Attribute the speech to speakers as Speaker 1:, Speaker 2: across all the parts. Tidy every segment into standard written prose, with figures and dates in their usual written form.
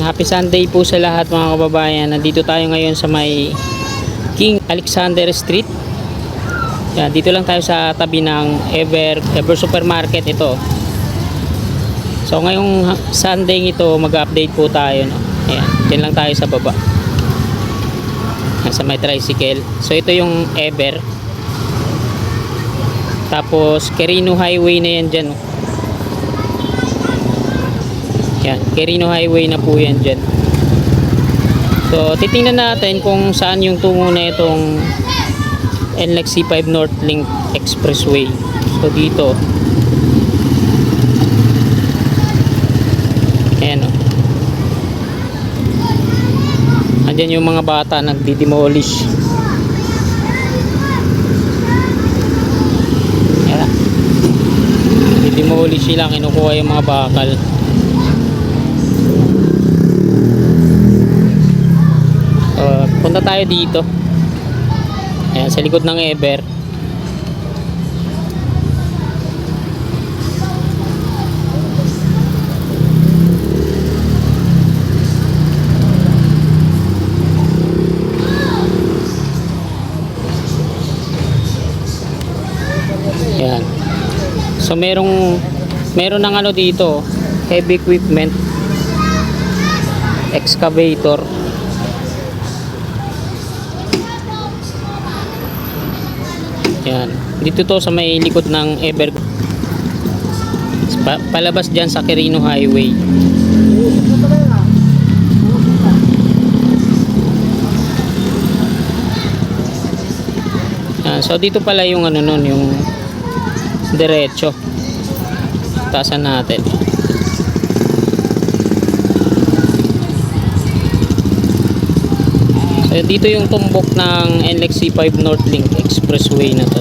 Speaker 1: Happy Sunday po sa lahat mga kababayan. Nandito tayo ngayon sa may King Alexander Street. Yan, dito lang tayo sa tabi ng Ever Supermarket ito. So ngayong Sunday ito mag-update po tayo, no? Ayan, dyan lang tayo sa baba. Sa may tricycle. So ito yung Ever. Tapos Quirino Highway na yan dyan, no? Yan, Quirino Highway na po yan dyan. So titingnan natin kung saan yung tungo na itong NLEX C5 Northlink Expressway. So dito, ayan, o. Andyan yung mga bata nagdi-demolish. Ayan, nagdi-demolish sila, kinukuha yung mga bakal. Punta tayo dito. Ayan, sa likod ng Ever. Ayan. So meron ng ano dito, heavy equipment, excavator. Yan. Dito to sa may likod ng Ever. Palabas dyan sa Quirino Highway. Yan. So dito pala yung ano nun, yung diretso. Taasan natin. So dito yung tumbok ng NLEX C5 Northlink Expressway na to.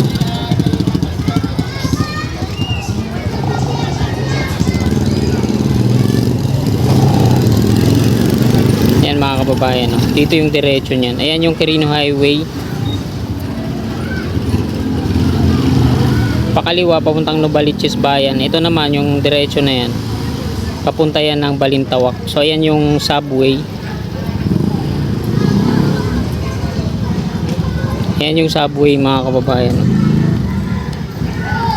Speaker 1: Ayan mga kababayan, no? Dito yung diretso niyan. Ayan yung Quirino Highway. Pakaliwa papuntang Novaliches Bayan. Ito naman yung diretso na yan, papunta yan ng Balintawak. So ayan yung subway. Ayan yung subway mga kababayan.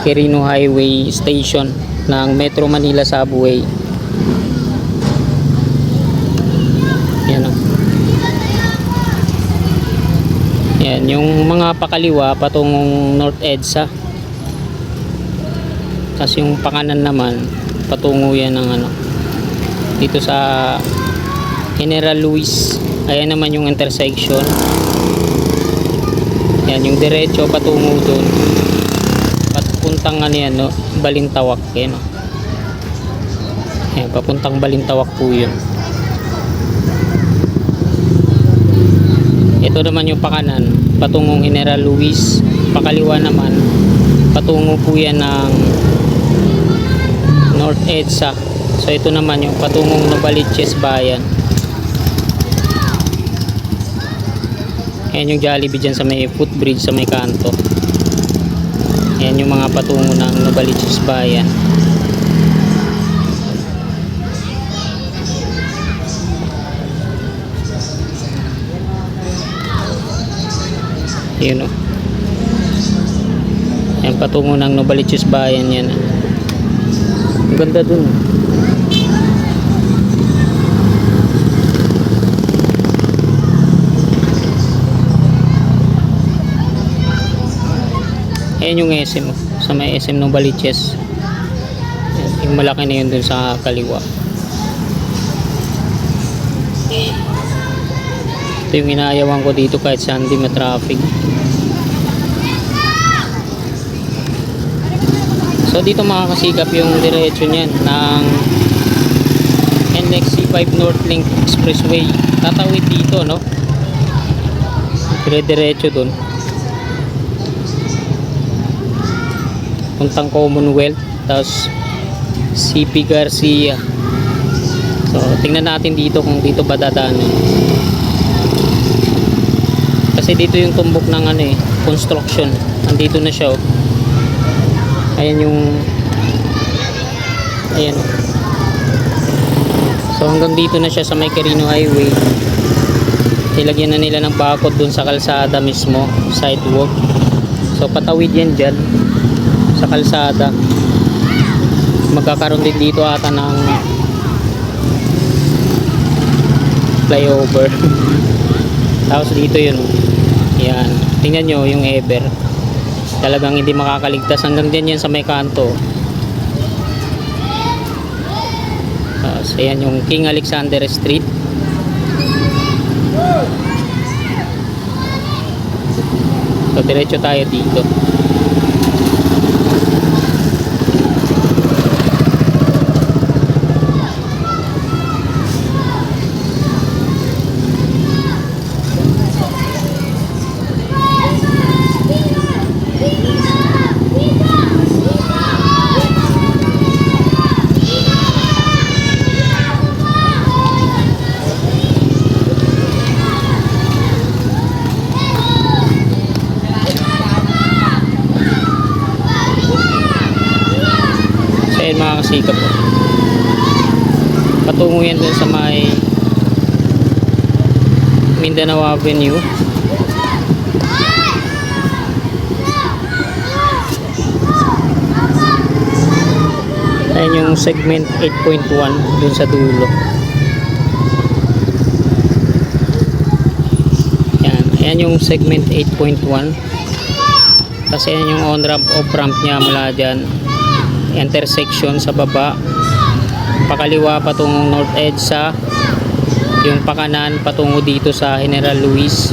Speaker 1: Quirino Highway Station ng Metro Manila Subway. Ayan, o. Ayan yung mga pakaliwa patungong North EDSA. Tapos yung pakanan naman patungo yan ng ano, dito sa General Luis. Ayan naman yung intersection. Yan yung diretso patungo doon. Papuntang ano yan, no? Balintawak yan, no? Ayan, papuntang Balintawak po yun. Ito naman yung pakanan patungong General Luis. Pakaliwa naman patungo po yan ng North EDSA. So ito naman yung patungong Novaliches Bayan. Ayan yung Jollibee dyan sa may footbridge sa may kanto. Ayan yung mga patungo ng Novaliches Bayan. Ayan, o. Ayan patungo ng Novaliches Bayan yan. Ang ganda dun. Ayan yung SM, sa may SM Novaliches. Yung malaki na yun dun sa kaliwa. Ito yung inaayawan ko dito kahit saan di ma-traffic. So dito makakasikap yung diretso niyan ng NLEX C5 Northlink Expressway. Tatawid dito, no? Dire-diretso dun puntang Commonwealth, tapos CP Garcia. So tingnan natin dito kung dito ba dadaanan, kasi dito yung tumbok ng ano construction. Andito na siya, oh. Ayan yung, ayan. So So hanggang dito na siya sa may Quirino Highway. Nilagyan na nila ng bakod dun sa kalsada mismo, sidewalk. So patawid yan dyan sa kalsada. Magkakaroon din dito ata ng flyover. Tapos dito yun, yan, tingnan nyo yung Ever, talagang hindi makakaligtas hanggang dyan yan sa may kanto. Tapos ayan yung King Alexander Street. So diretso tayo dito. Ayan mga kasikap po, patungo yan dun sa may Mindanao Avenue. Ayan yung segment 8.1 dun sa dulo. Ayan yung segment 8.1. Kasi ayan yung on ramp off ramp nya mula dyan, intersection sa baba, pakaliwa patungong North EDSA, yung pakanan patungo dito sa General Luis.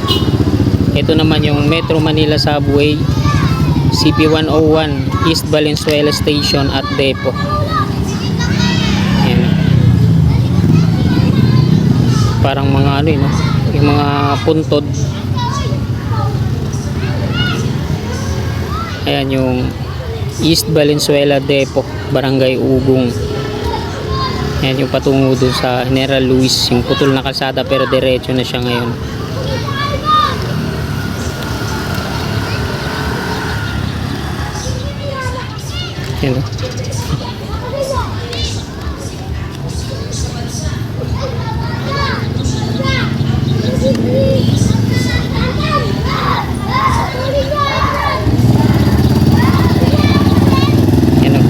Speaker 1: Ito naman yung Metro Manila Subway, CP101, East Valenzuela Station at Depot. Ayan. Parang mga ano yun, no? Yung mga puntod. Ayan yung East Valenzuela Depot, Barangay Ugong. Yan yung patungo doon sa General Luis, yung putol na kalsada pero diretso na siya ngayon. Yan.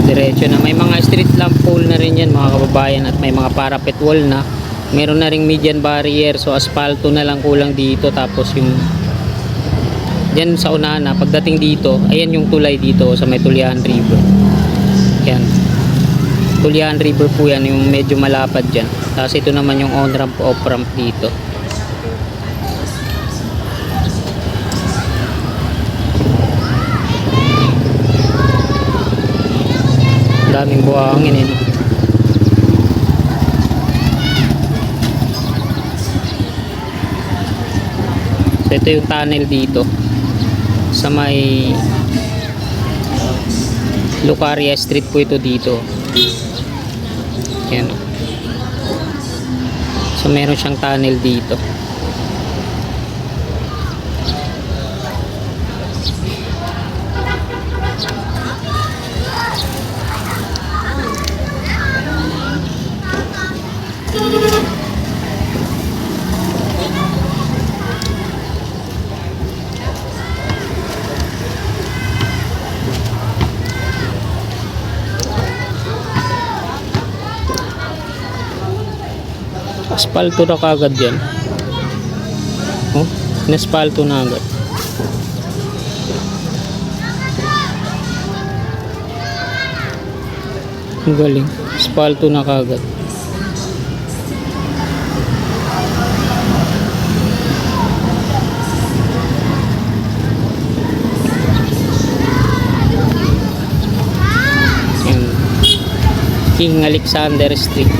Speaker 1: Diretso na, may mga street lamp pole na rin yan mga kababayan, at may mga parapet wall na, meron na ring median barrier, so asfalto na lang kulang dito. Tapos yung dyan sa unahan na, pagdating dito, ayan yung tulay dito sa may Tulihan River. Yan, Tulihan River po yan, yung medyo malapad dyan. Tapos ito naman yung on ramp off ramp dito. Daming buhangin eh. So ito yung tunnel dito sa may Lucaria Street po ito dito. Yan. So meron siyang tunnel dito. Aspalto na kagad yan. Oh, inaspalto na agad. Ang galing. Aspalto na kagad. King Alexander Street.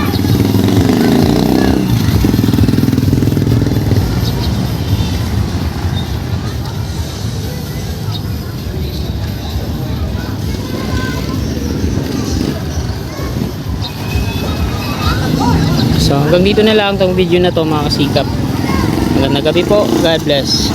Speaker 1: So hanggang dito na lang tong video na to mga kasikap. Magandang gabi po. God bless.